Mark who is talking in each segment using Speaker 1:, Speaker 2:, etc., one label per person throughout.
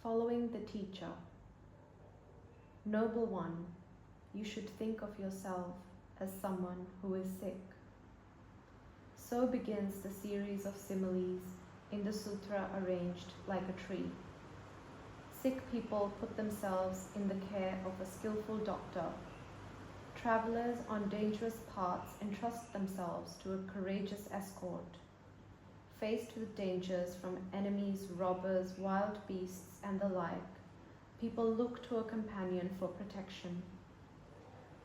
Speaker 1: Following the teacher. Noble one, you should think of yourself as someone who is sick. So begins the series of similes in the sutra arranged like a tree. Sick people put themselves in the care of a skillful doctor. Travelers on dangerous paths entrust themselves to a courageous escort. Faced with dangers from enemies, robbers, wild beasts, and the like, people look to a companion for protection.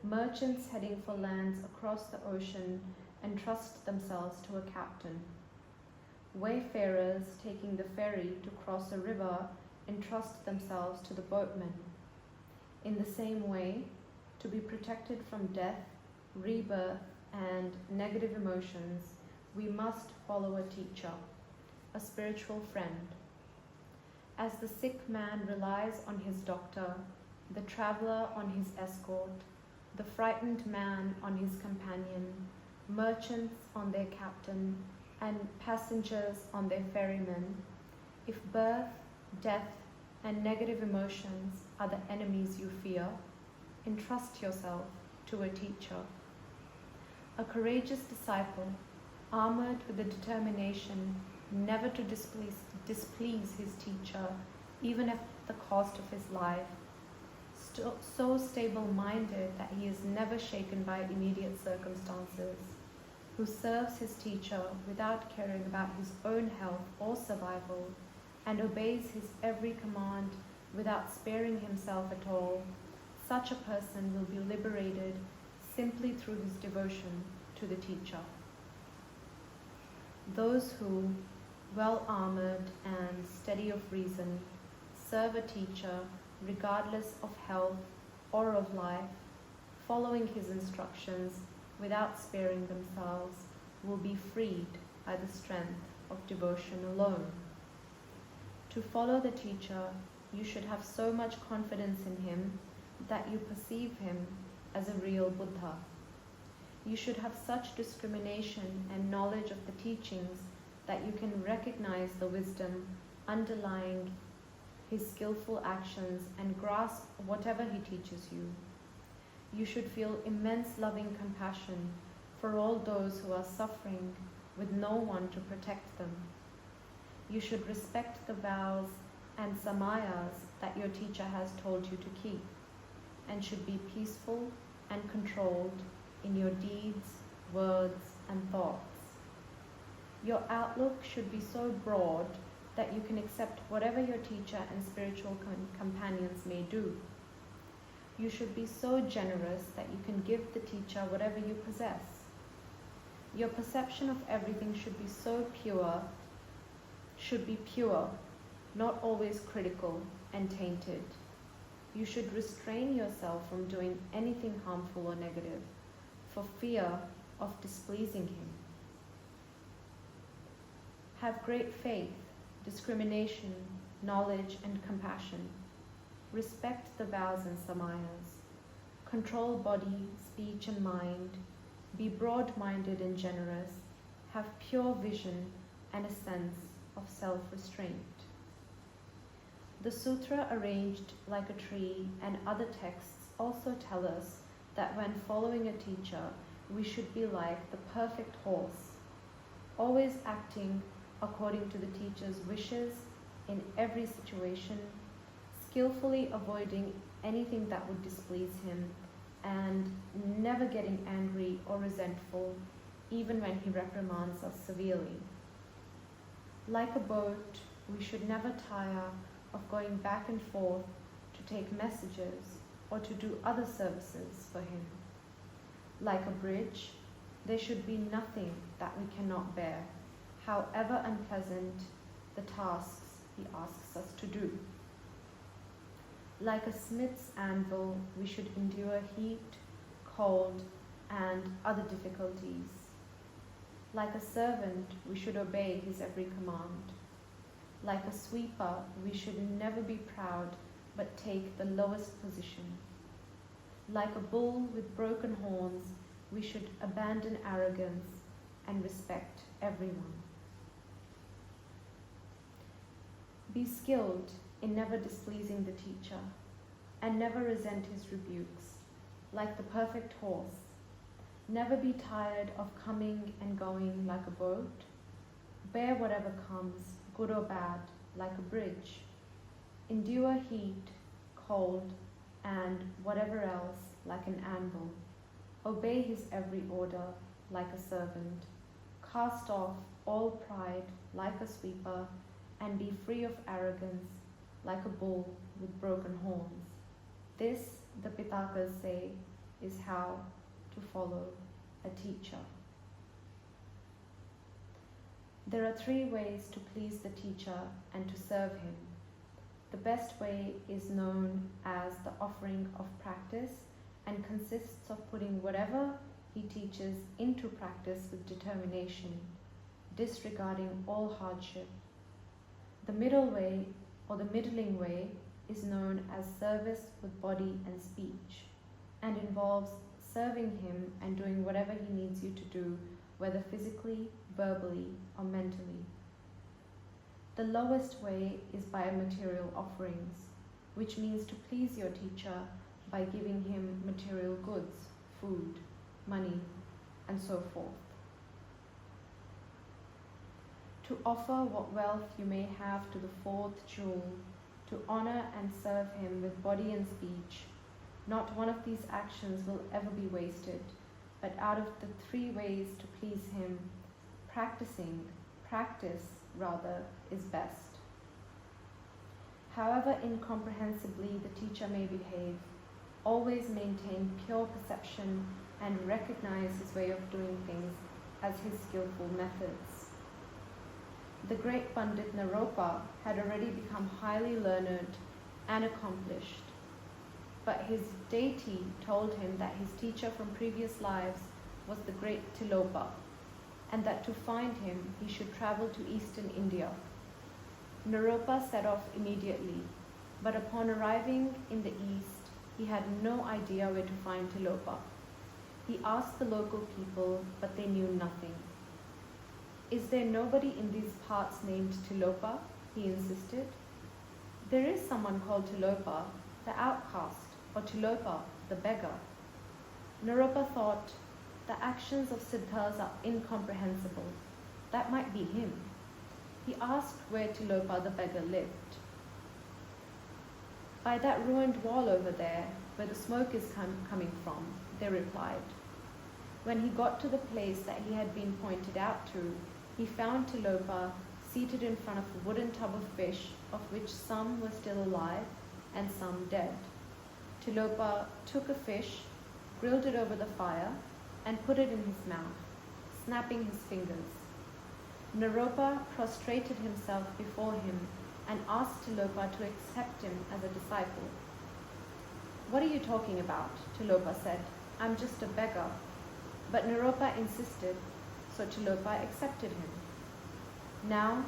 Speaker 1: Merchants heading for lands across the ocean entrust themselves to a captain. Wayfarers taking the ferry to cross a river entrust themselves to the boatman. In the same way, to be protected from death, rebirth, and negative emotions, we must follow a teacher, a spiritual friend. As the sick man relies on his doctor, the traveler on his escort, the frightened man on his companion, merchants on their captain, and passengers on their ferryman, if birth, death, and negative emotions are the enemies you fear, entrust yourself to a teacher. A courageous disciple, armored with the determination never to displease his teacher, even at the cost of his life, so stable-minded that he is never shaken by immediate circumstances, who serves his teacher without caring about his own health or survival, and obeys his every command without sparing himself at all, such a person will be liberated simply through his devotion to the teacher. Those who, well armored and steady of reason, serve a teacher regardless of health or of life, following his instructions without sparing themselves, will be freed by the strength of devotion alone. To follow the teacher, you should have so much confidence in him that you perceive him as a real Buddha. You should have such discrimination and knowledge of the teachings that you can recognize the wisdom underlying his skillful actions and grasp whatever he teaches you. You should feel immense loving compassion for all those who are suffering with no one to protect them. You should respect the vows and samayas that your teacher has told you to keep, and should be peaceful and controlled in your deeds, words, and thoughts. Your outlook should be so broad that you can accept whatever your teacher and spiritual companions may do. You should be so generous that you can give the teacher whatever you possess. Your perception of everything should be pure, not always critical and tainted. You should restrain yourself from doing anything harmful or negative, for fear of displeasing him. Have great faith, discrimination, knowledge, and compassion. Respect the vows and samayas. Control body, speech, and mind. Be broad-minded and generous. Have pure vision and a sense of self-restraint. The sutra arranged like a tree and other texts also tell us that when following a teacher, we should be like the perfect horse, always acting according to the teacher's wishes in every situation, skillfully avoiding anything that would displease him, and never getting angry or resentful, even when he reprimands us severely. Like a boat, we should never tire of going back and forth to take messages or to do other services for him. Like a bridge, there should be nothing that we cannot bear, however unpleasant the tasks he asks us to do. Like a smith's anvil, we should endure heat, cold, and other difficulties. Like a servant, we should obey his every command. Like a sweeper, we should never be proud, but take the lowest position. Like a bull with broken horns, we should abandon arrogance and respect everyone. Be skilled in never displeasing the teacher, and never resent his rebukes, like the perfect horse. Never be tired of coming and going like a boat. Bear whatever comes, good or bad, like a bridge. Endure heat, cold, and whatever else, like an anvil. Obey his every order, like a servant. Cast off all pride, like a sweeper, and be free of arrogance, like a bull with broken horns. This, the Pitakas say, is how to follow a teacher. There are 3 ways to please the teacher and to serve him. The best way is known as the offering of practice and consists of putting whatever he teaches into practice with determination, disregarding all hardship. The middle way, or the middling way, is known as service with body and speech, and involves serving him and doing whatever he needs you to do, whether physically, verbally, or mentally. The lowest way is by material offerings, which means to please your teacher by giving him material goods, food, money, and so forth. To offer what wealth you may have to the 4th jewel, to honor and serve him with body and speech, not one of these actions will ever be wasted, but out of the 3 ways to please him, practice is best. However incomprehensibly the teacher may behave, always maintain pure perception and recognize his way of doing things as his skillful methods. The great Pandit Naropa had already become highly learned and accomplished, but his deity told him that his teacher from previous lives was the great Tilopa, and that to find him he should travel to eastern India. Naropa set off immediately, but upon arriving in the east, he had no idea where to find Tilopa. He asked the local people, but they knew nothing. Is there nobody in these parts named Tilopa? He insisted. There is someone called Tilopa, the outcast, or Tilopa, the beggar. Naropa thought, the actions of Siddhas are incomprehensible. That might be him. He asked where Tilopa the beggar lived. By that ruined wall over there, where the smoke is coming from, they replied. When he got to the place that he had been pointed out to, he found Tilopa seated in front of a wooden tub of fish, of which some were still alive and some dead. Tilopa took a fish, grilled it over the fire, and put it in his mouth, snapping his fingers. Naropa prostrated himself before him and asked Tilopa to accept him as a disciple. What are you talking about? Tilopa said. I'm just a beggar. But Naropa insisted, so Tilopa accepted him. Now,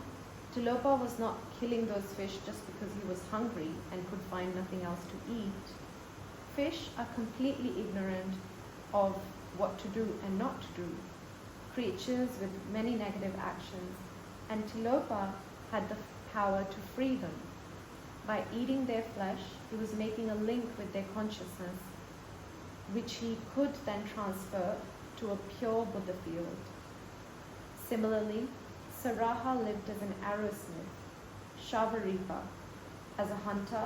Speaker 1: Tilopa was not killing those fish just because he was hungry and could find nothing else to eat. Fish are completely ignorant of what to do and not to do, creatures with many negative actions, and Tilopa had the power to free them. By eating their flesh, he was making a link with their consciousness, which he could then transfer to a pure Buddha field. Similarly, Saraha lived as an arrowsmith, Shavaripa as a hunter,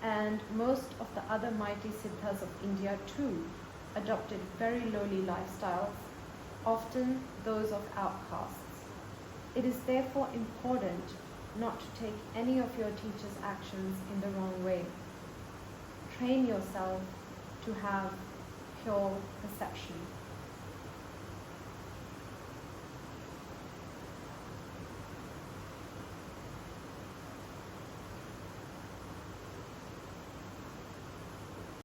Speaker 1: and most of the other mighty siddhas of India too adopted very lowly lifestyles, often those of outcasts. It is therefore important not to take any of your teacher's actions in the wrong way. Train yourself to have pure perception.